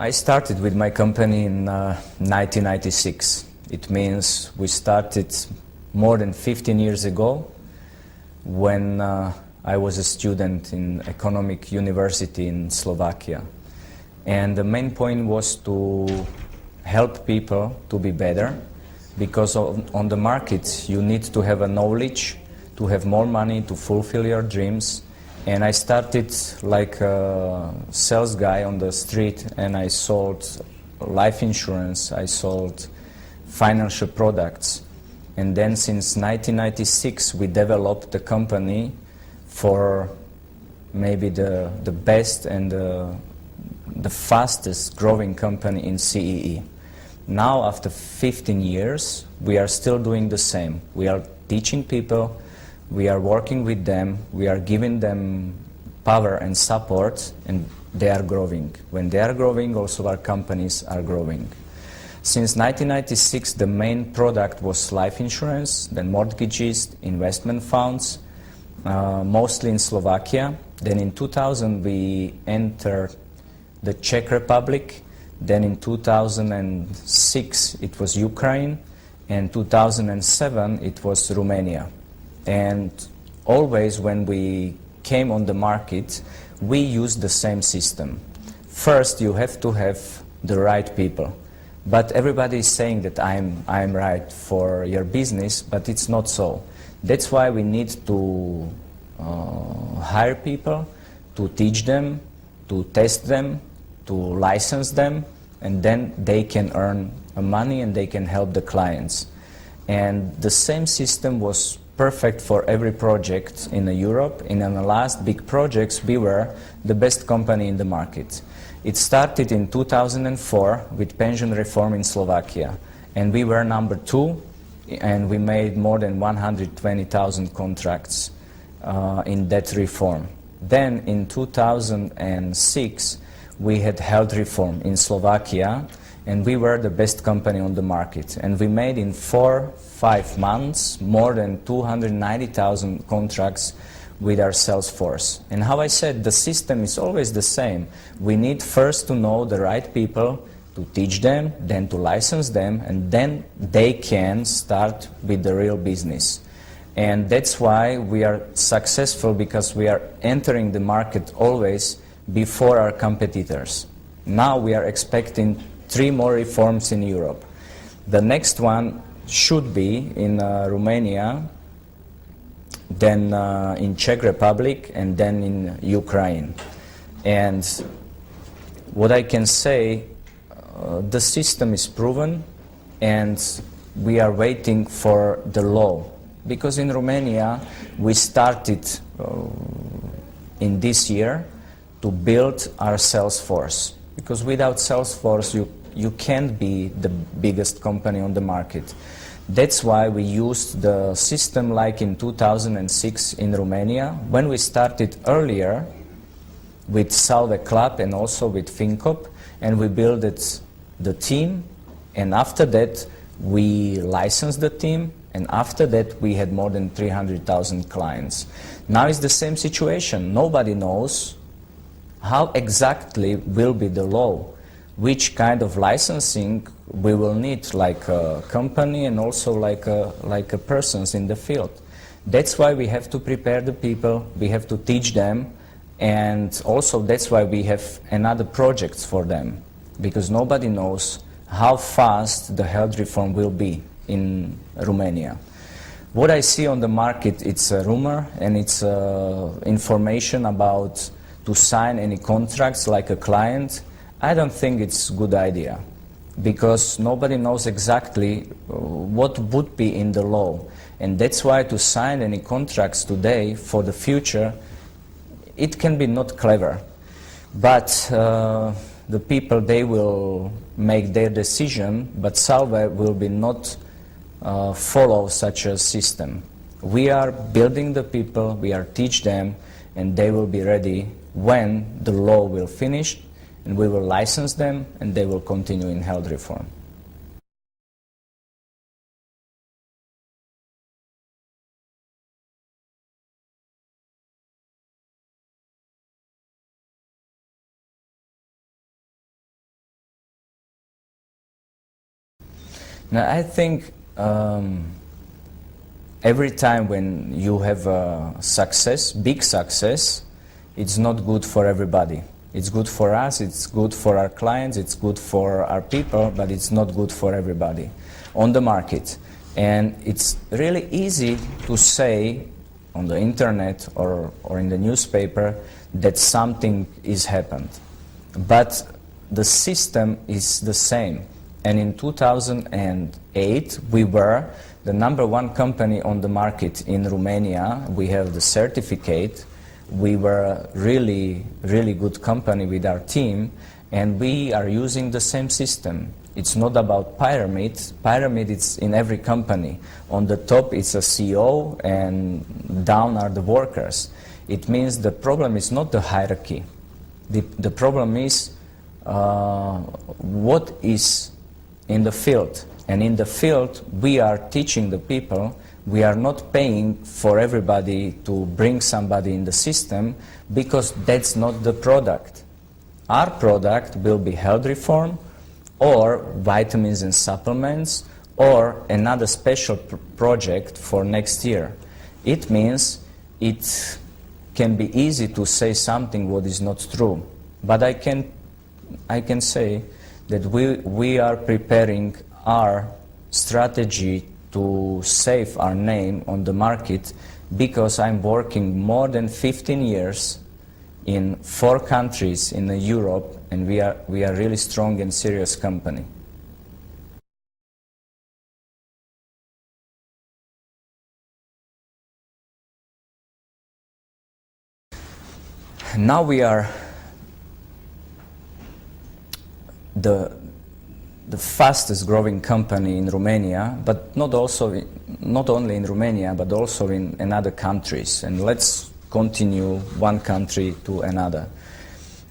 I started with my company in 1996. It means we started more than 15 years ago when I was a student in economic university in Slovakia. And the main point was to help people to be better, because on the market you need to have a knowledge, to have more money, to fulfill your dreams. And I started like a sales guy on the street, and I sold life insurance, I sold financial products. And then since 1996 we developed the company for maybe the best and the fastest growing company in CEE. Now after 15 years we are still doing the same. We are teaching people, we are working with them, we are giving them power and support, and they are growing. When they are growing, also our companies are growing. Since 1996 the main product was life insurance, then mortgages, investment funds, mostly in Slovakia. Then in 2000 we entered the Czech Republic. Then in 2006 it was Ukraine, and 2007 it was Romania. And always when we came on the market we used the same system. First you have to have the right people. But everybody is saying that I'm right for your business, but it's not so. That's why we need to hire people, to teach them, to test them, to license them, and then they can earn money and they can help the clients. And the same system was perfect for every project in Europe. In the last big projects we were the best company in the market. It started in 2004 with pension reform in Slovakia, and we were number 2, and we made more than 120,000 contracts in that reform. Then in 2006 we had health reform in Slovakia, and we were the best company on the market, and we made in 4-5 months more than 290,000 contracts with our sales force. And how I said, the system is always the same. We need first to know the right people, to teach them, then to license them, and then they can start with the real business. And that's why we are successful, because we are entering the market always before our competitors. Now we are expecting 3 more reforms in Europe. The next one should be in Romania, then in Czech Republic, and then in Ukraine. And what I can say, the system is proven, and we are waiting for the law. Because in Romania we started in this year to build our sales force. Because without sales force you can't be the biggest company on the market. That's why we used the system like in 2006 in Romania, when we started earlier with Salve Club and also with FinCop, and we built the team, and after that we licensed the team, and after that we had more than 300,000 clients. Now it's the same situation. Nobody knows how exactly will be the law, which kind of licensing we will need, like a company and also like a persons in the field. That's why we have to prepare the people, we have to teach them, and also that's why we have another projects for them, because nobody knows how fast the health reform will be in Romania. What I see on the market, it's a rumor, and it's information about to sign any contracts like a client. I don't think it's a good idea, because nobody knows exactly what would be in the law. And that's why to sign any contracts today for the future, it can be not clever. But the people, they will make their decision, but Salve will be not follow such a system. We are building the people, we are teach them, and they will be ready when the law will finish, and we will license them, and they will continue in health reform. Now, I think every time when you have a success, big success, it's not good for everybody. It's good for us, it's good for our clients, it's good for our people, but it's not good for everybody on the market. And it's really easy to say on the internet or in the newspaper that something is happened. But the system is the same. And in 2008, we were the #1 company on the market in Romania. We have the certificate. We were a really, really good company with our team, and we are using the same system. It's not about pyramid. Pyramid is in every company. On the top it's a CEO, and down are the workers. It means the problem is not the hierarchy. The problem is what is in the field. And in the field, we are teaching the people. We are not paying for everybody to bring somebody in the system, because that's not the product. Our product will be health reform, or vitamins and supplements, or another special project for next year. It means it can be easy to say something what is not true. But I can say that we are preparing our strategy to save our name on the market, because I'm working more than 15 years in 4 countries in Europe, and we are really strong and serious company. Now we are the fastest growing company in Romania, but not only in Romania, but also in other countries. And let's continue one country to another.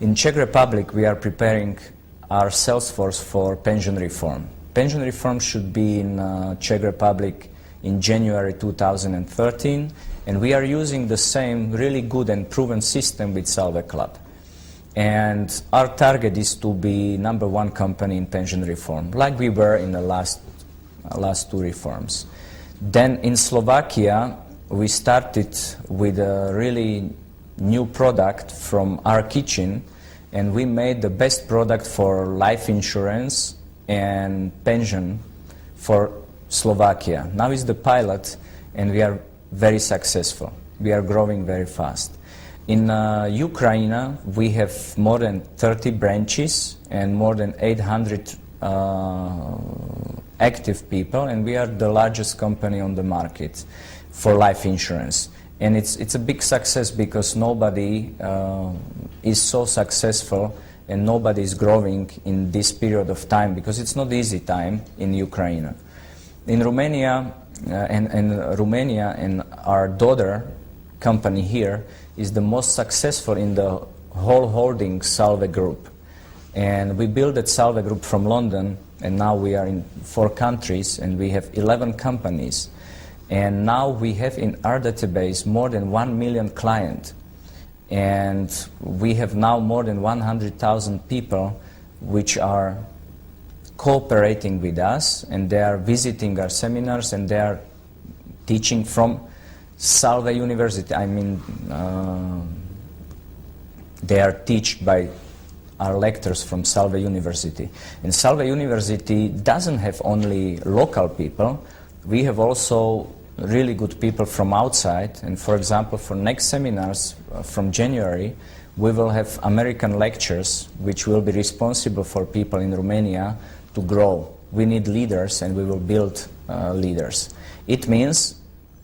In Czech Republic, we are preparing our sales force for pension reform. Pension reform should be in Czech Republic in January 2013, and we are using the same really good and proven system with Salve Club. And our target is to be #1 company in pension reform, like we were in the last 2 reforms. Then in Slovakia, we started with a really new product from our kitchen, and we made the best product for life insurance and pension for Slovakia. Now it's the pilot, and we are very successful. We are growing very fast. In Ukraine, we have more than 30 branches and more than 800 active people, and we are the largest company on the market for life insurance. And it's a big success, because nobody is so successful and nobody is growing in this period of time, because it's not easy time in Ukraine. In Romania, Romania and our daughter company here is the most successful in the whole holding Salve Group. And we built that Salve Group from London, and now we are in 4 countries, and we have 11 companies. And now we have in our database more than 1 million clients. And we have now more than 100,000 people which are cooperating with us, and they are visiting our seminars, and they are teaching from Salve University. I mean, they are taught by our lecturers from Salve University. And Salve University doesn't have only local people. We have also really good people from outside. And for example, for next seminars from January, we will have American lecturers which will be responsible for people in Romania to grow. We need leaders, and we will build leaders. It means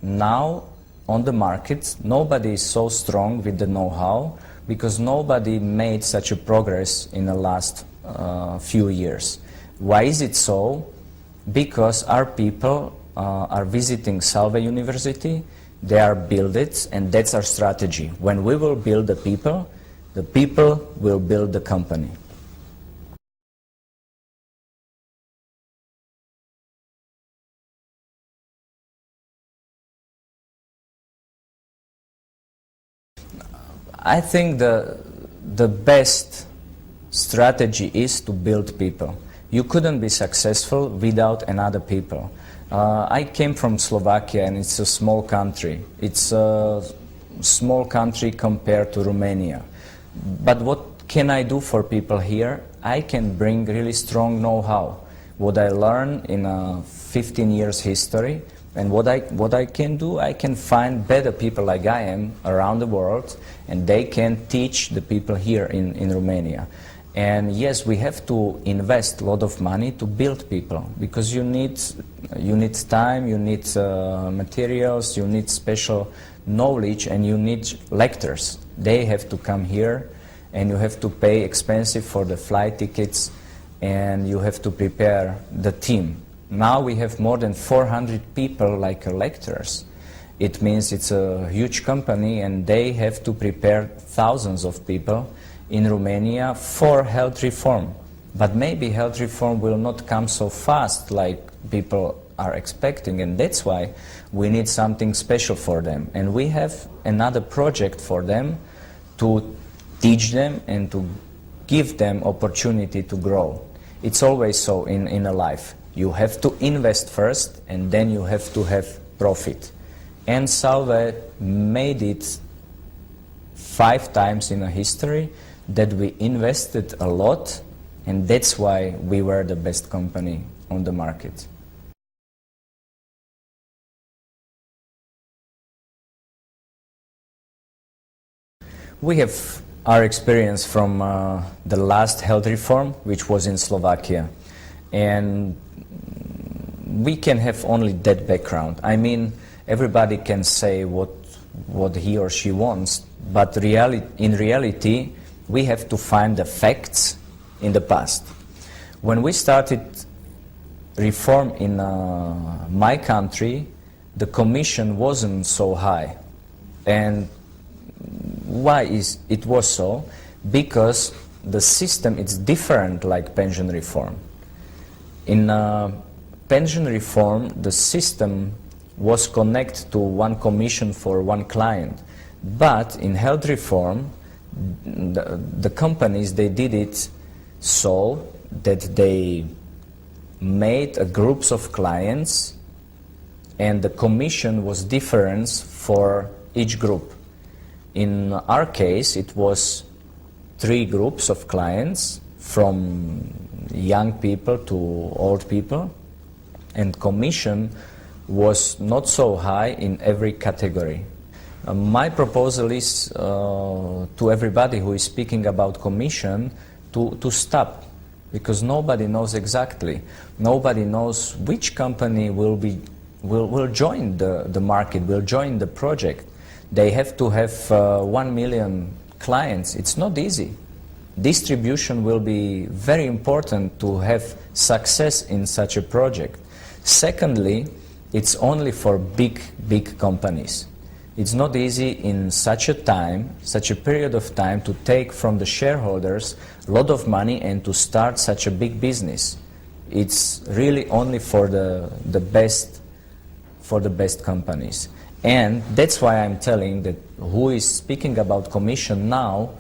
now on the market, nobody is so strong with the know-how, because nobody made such a progress in the last few years. Why is it so? Because our people are visiting Salve University, they are build it, and that's our strategy. When we will build the people will build the company. I think the best strategy is to build people. You couldn't be successful without another people. I came from Slovakia, and it's a small country. It's a small country compared to Romania. But what can I do for people here? I can bring really strong know-how. What I learned in 15 years history, and what I can do, I can find better people like I am around the world, and they can teach the people here in Romania. And yes, we have to invest a lot of money to build people, because you need time, you need materials, you need special knowledge, and you need lecturers. They have to come here, and you have to pay expensive for the flight tickets, and you have to prepare the team. Now we have more than 400 people like lecturers. It means it's a huge company, and they have to prepare thousands of people in Romania for health reform. But maybe health reform will not come so fast like people are expecting, and that's why we need something special for them. And we have another project for them to teach them and to give them opportunity to grow. It's always so in a life. You have to invest first, and then you have to have profit. And Salve made it 5 times in a history that we invested a lot, and that's why we were the best company on the market. We have our experience from the last health reform, which was in Slovakia, and we can have only that background. I mean, everybody can say what he or she wants, but in reality, we have to find the facts in the past. When we started reform in my country, the commission wasn't so high. And why it was so? Because the system is different like pension reform. In pension reform, the system was connected to one commission for one client. But in health reform, the companies, they did it so that they made groups of clients, and the commission was different for each group. In our case, it was 3 groups of clients, from young people to old people, and commission was not so high in every category. My proposal is to everybody who is speaking about commission to stop, because nobody knows exactly. Nobody knows which company will join the market, will join the project. They have to have 1 million clients. It's not easy. Distribution will be very important to have success in such a project. Secondly, it's only for big companies. It's not easy in such a period of time, to take from the shareholders a lot of money and to start such a big business. It's really only for the best companies. And that's why I'm telling that who is speaking about commission now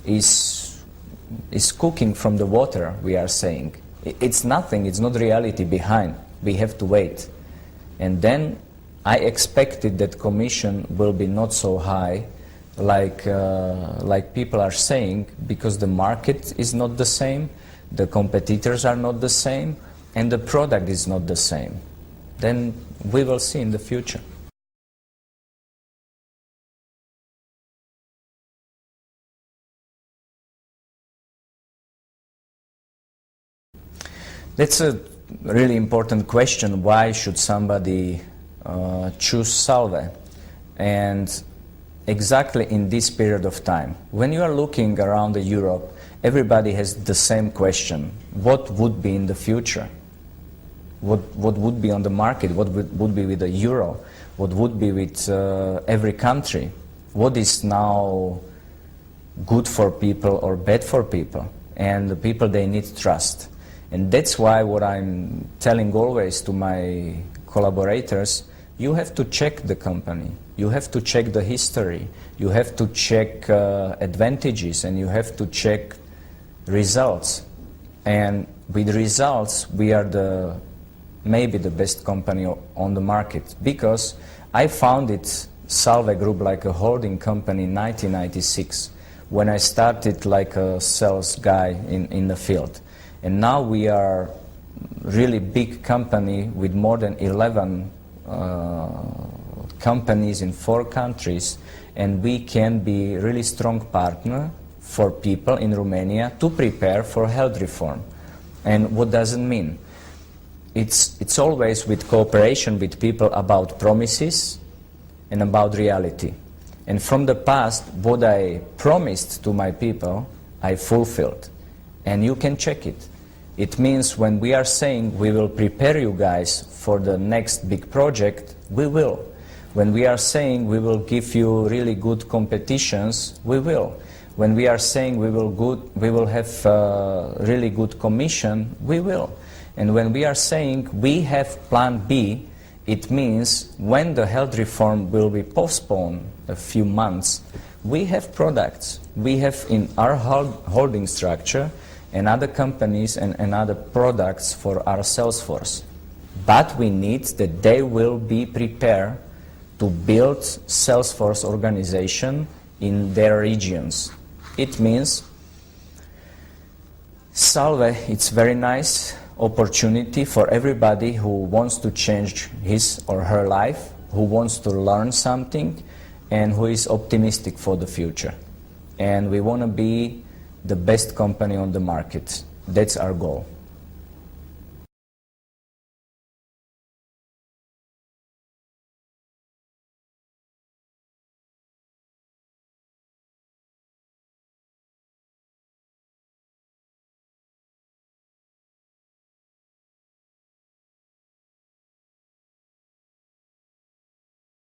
is cooking from the water, we are saying. It's nothing, it's not reality behind. We have to wait. And then I expected that commission will be not so high like people are saying, because the market is not the same, the competitors are not the same, and the product is not the same. Then we will see in the future. That's a really important question. Why should somebody choose Salve? And exactly in this period of time, when you are looking around Europe, everybody has the same question. What would be in the future? What would be on the market? What would be with the euro? What would be with every country? What is now good for people or bad for people? And the people, they need trust. And that's why what I'm telling always to my collaborators, you have to check the company, you have to check the history, you have to check advantages, and you have to check results. And with results, we are maybe the best company on the market, because I founded Salve Group like a holding company in 1996, when I started like a sales guy in the field. And now we are really big company with more than 11 companies in 4 countries, and we can be really strong partner for people in Romania to prepare for health reform. And what does it mean? It's always with cooperation with people about promises and about reality. And from the past, what I promised to my people, I fulfilled. And you can check it. It means when we are saying we will prepare you guys for the next big project, we will. When we are saying we will give you really good competitions, we will. When we are saying we will have really good commission, we will. And when we are saying we have plan B, it means when the health reform will be postponed a few months, we have products. We have in our holding structure and other companies and other products for our sales force. But we need that they will be prepared to build Salesforce organization in their regions. It means Salve, it's very nice opportunity for everybody who wants to change his or her life, who wants to learn something, and who is optimistic for the future. And we want to be the best company on the market. That's our goal.